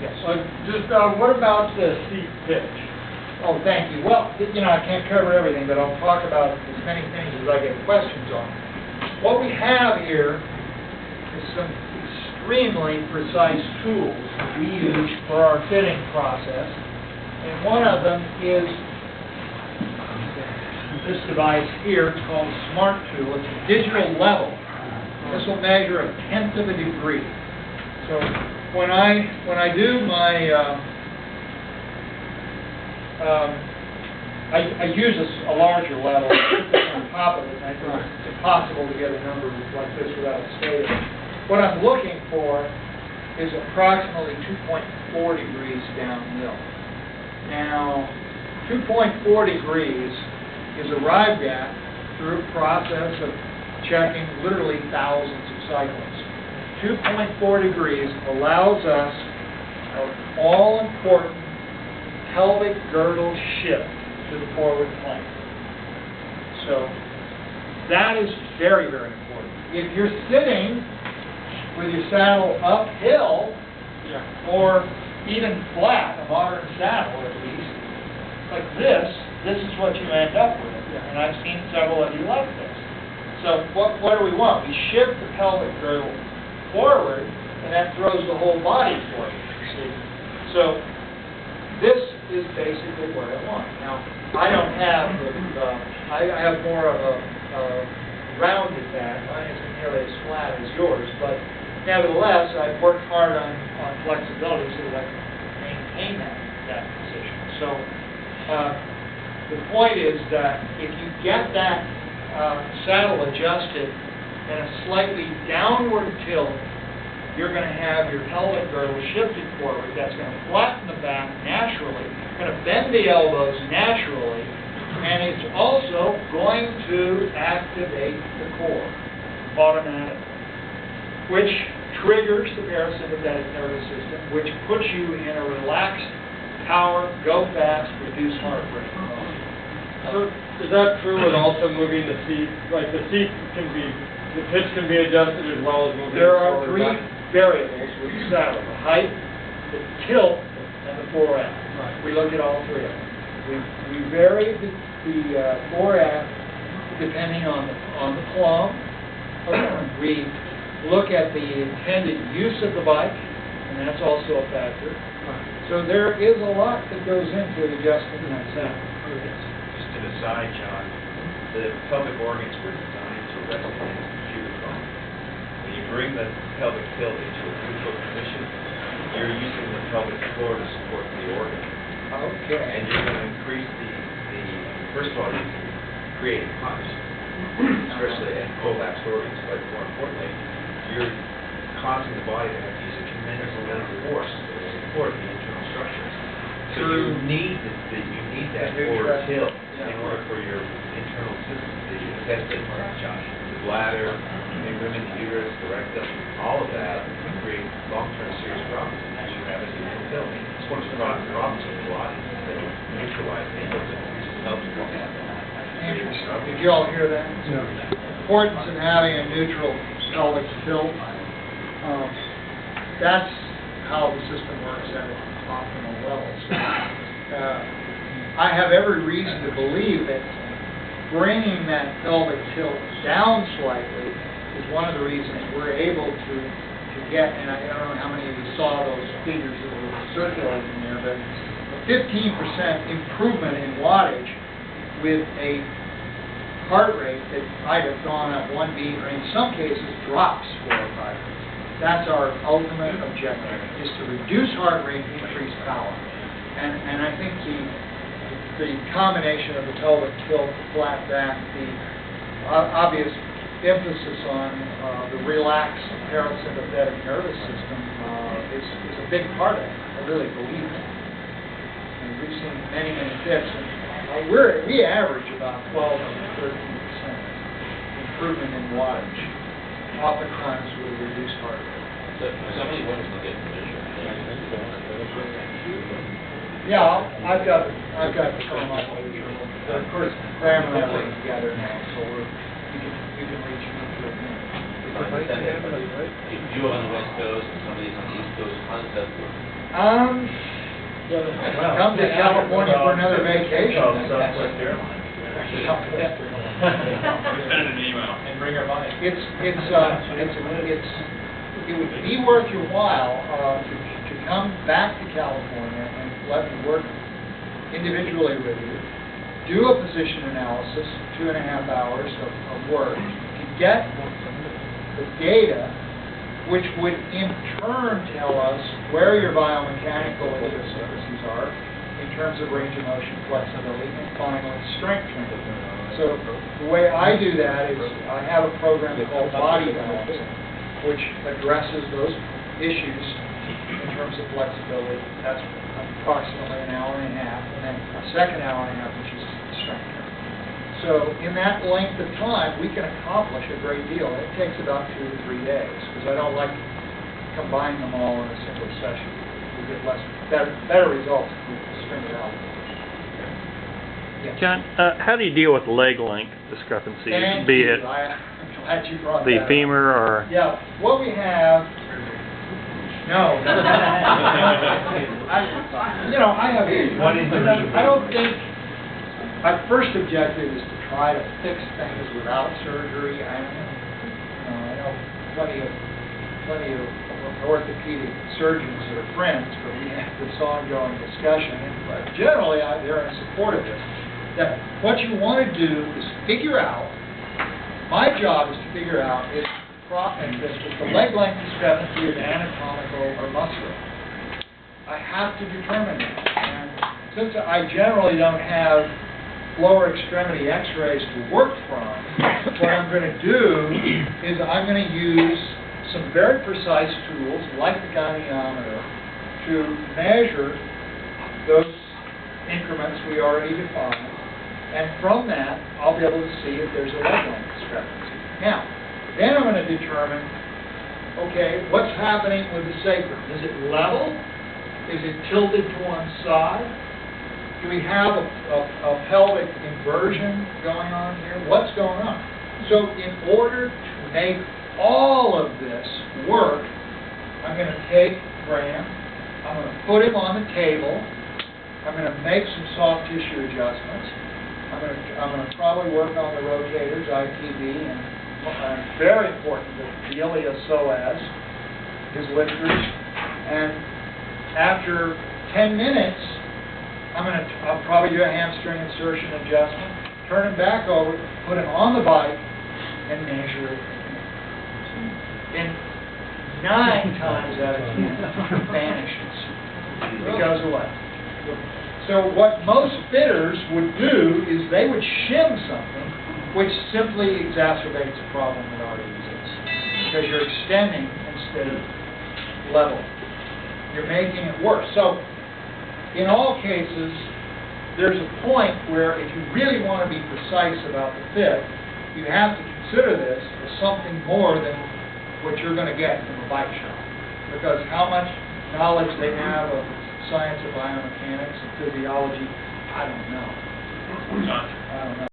Yes. Just, what about the seat pitch? Oh, thank you. Well, I can't cover everything, but I'll talk about as many things as I get questions on. What we have here is some extremely precise tools that we use for our fitting process. And one of them is this device here. It's called a Smart Tool. It's a digital level. This will measure 1/10 of a degree. So when I do my I use a larger level on top of it, and I think it's impossible to get a number like this without stating. What I'm looking for is approximately 2.4 degrees downhill. Now, 2.4 degrees is arrived at through a process of checking literally thousands of cycles. 2.4 degrees allows us an all-important pelvic girdle shift to the forward plane. So that is very, very important. If you're sitting with your saddle uphill, or even flat, a modern saddle at least, like this is what you end up with. And I've seen several of you like this. So what do we want? We shift the pelvic girdle forward, and that throws the whole body forward, see? So this is basically what I want. Now, I don't have I have more of a rounded back. Mine isn't nearly as flat as yours, but nevertheless, I've worked hard on flexibility so that I can maintain that position. So the point is that if you get that saddle adjusted and a slightly downward tilt, you're going to have your pelvic girdle shifted forward. That's going to flatten the back naturally, going to bend the elbows naturally, and it's also going to activate the core automatically, which triggers the parasympathetic nervous system, which puts you in a relaxed, power, go fast, reduce heart rate mode. So is that true with also moving the seat? Like the seat the pitch can be adjusted as well as moving There are forward three back? variables with the saddle: the height, the tilt, and the fore-aft. Right. We look at all three of them. We vary the fore-aft depending on the plumb. We look at the intended use of the bike, and that's also a factor. So there is a lot that goes into adjusting that saddle. Just an aside, John, the pelvic organs were designed to rest against the pubic bone. When you bring the pelvic tilt into a neutral position, you're using the pelvic floor to support the organ. Okay. And you're going to increase first of all, you can create punch, especially and prolapsed organs, but more importantly, you're causing the body to have to use a tremendous amount of force to support the internal structures. So you need that forward tilt in order for your internal system, the intestine, the bladder, in women, the uterus, the rectum, all of that can create long-term serious problems unless you have a neutral tilt. It's one of the problems with Pilates is they neutralize the tilt and it helps you. Interesting. Did you all hear that? No. Importance of having a neutral pelvic tilt. That's how the system works at optimal levels. I have every reason to believe that bringing that pelvic tilt down slightly is one of the reasons we're able to get, and I don't know how many of you saw those figures that were circulating there, but a 15% improvement in wattage with a heart rate that might have gone up 1 beat, or in some cases drops 4 or 5 beats. That's our ultimate objective, is to reduce heart rate, increase power. And I think the combination of the pelvic tilt, the flat back, the obvious emphasis on the relaxed parasympathetic nervous system is a big part of it. I really believe that. And we've seen many, many fits. And we average about 12 to 13% improvement in wattage, oftentimes with reduced heart rate. So somebody wants to get permission. Yeah, I've got to come up with it. Of course, Graham and I work together now, so you can reach me through him. If you are on the West Coast and somebody's on the East Coast, how does that work? Come to California for another vacation. Southwest Airlines. Send an email. And bring our money. It would be worth your while to come back to California and let me work individually with you, do a position analysis, 2.5 hours of work, to get the data, which would in turn tell us where your biomechanical idiosyncrasies are in terms of range of motion, flexibility, and finally strength training. So the way I do that is I have a program called Body Balancing, which addresses those issues in terms of flexibility. That's approximately an hour and a half, and then a second hour and a half, which is strength training. So in that length of time, we can accomplish a great deal. It takes about 2 to 3 days, because I don't like combining them all in a single session. We get better results if we string it out. Yes. John, how do you deal with leg length discrepancies, Thank be you. it I'm glad you brought the that up. femur or... Yeah, what we have, no. I have, I don't think, my first objective is to try to fix things without surgery. I know plenty of orthopedic surgeons that are friends, but we have this ongoing discussion, but generally they're in support of this. That what you want to do is figure out, my job is to figure out if the leg length discrepancy is anatomical or muscular. I have to determine that. And since I generally don't have lower extremity x-rays to work from, what I'm going to do is I'm going to use some very precise tools, like the goniometer, to measure those increments we already defined, and from that, I'll be able to see if there's a leg length discrepancy. Now, then I'm going to determine, okay, what's happening with the sacrum? Is it level? Is it tilted to one side? Do we have a pelvic inversion going on here? What's going on? So in order to make all of this work, I'm going to take Graham, I'm going to put him on the table, I'm going to make some soft tissue adjustments, I'm going to probably work on the rotators, ITB, and very important, the iliopsoas, his lifters, and after 10 minutes, I'll probably do a hamstring insertion adjustment, turn him back over, put him on the bike, and measure it. And 9 times out of 10, it vanishes. It goes away. So what most fitters would do is they would shim something, which simply exacerbates a problem that already exists. Because you're extending instead of leveling. You're making it worse. So in all cases, there's a point where if you really want to be precise about the fit, you have to consider this as something more than what you're going to get from a bike shop. Because how much knowledge they have of science of biomechanics and physiology, I don't know. I don't know.